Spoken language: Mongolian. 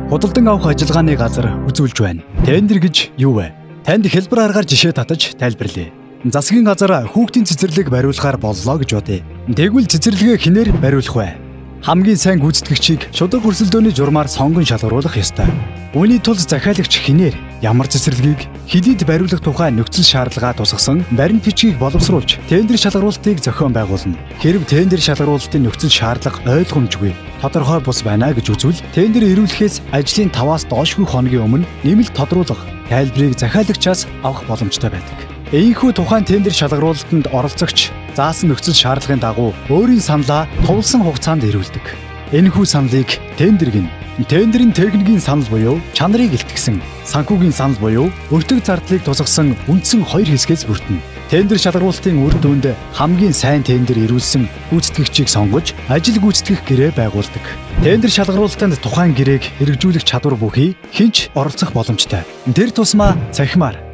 Худалдан авах ажиллагааны газар үзүүлж байна. Тендер гэж юу вэ? Танд хэлбэр аргаар жишээ татаж тайлбарлая. Засгийн газар хүүхдийн цэцэрлэг бариулахаар боллоо гэж бодъё. Тэгвэл цэцэрлэгээ хинээр бариулах вэ? Хамгийн сайн гүйцэтгэгчийг шударга өрсөлдөөний журмаар сонгон шалгаруулах ёстой. Үүний тулд захиалагч хинээр ямар цэцэрлэгийг хэдийд бариулах тухай нөхцөл шаардлага тусгасан баримт бичгийг боловсруулж тендер шалгаруулалтыг зохион байгуулна. Хэрв тендер шалгаруулалтын нөхцөл шаардлага ойлгомжгүй, тодорхой бус байна гэж үзвэл тендер ирүүлэхээс ажлын 5-аас доошгүй хоногийн өмнө нэмэлт тодруулах тайлбарыг захиалагчаас авах боломжтой байдаг. Ийхүү тухайн тендер шалгаруулалтанд оролцогч заасан нөхцөл шаардлагын дагуу өөрийн саналаа товлсон хугацаанд ирүүлдэг. Энэхүү саналыг тендер гэнэ. Тендерийн техникийн санал буюу чанарыг илтгэсэн, санхүүгийн санал буюу өртөг зардлыг тусгасан үндсэн 2 хэсгээс бүрдэнэ. Тендер шалгаруулалтын үр дүнд хамгийн сайн тендер ирүүлсэн гүйцэтгэгчийг сонгож, ажил гүйцэтгэх гэрээ байгуулдаг. Тендер шалгаруулалтанд тухайн гэрээг хэрэгжүүлэх чадвар бүхий хинч оролцох боломжтой. Тэр тусмаа цахимаар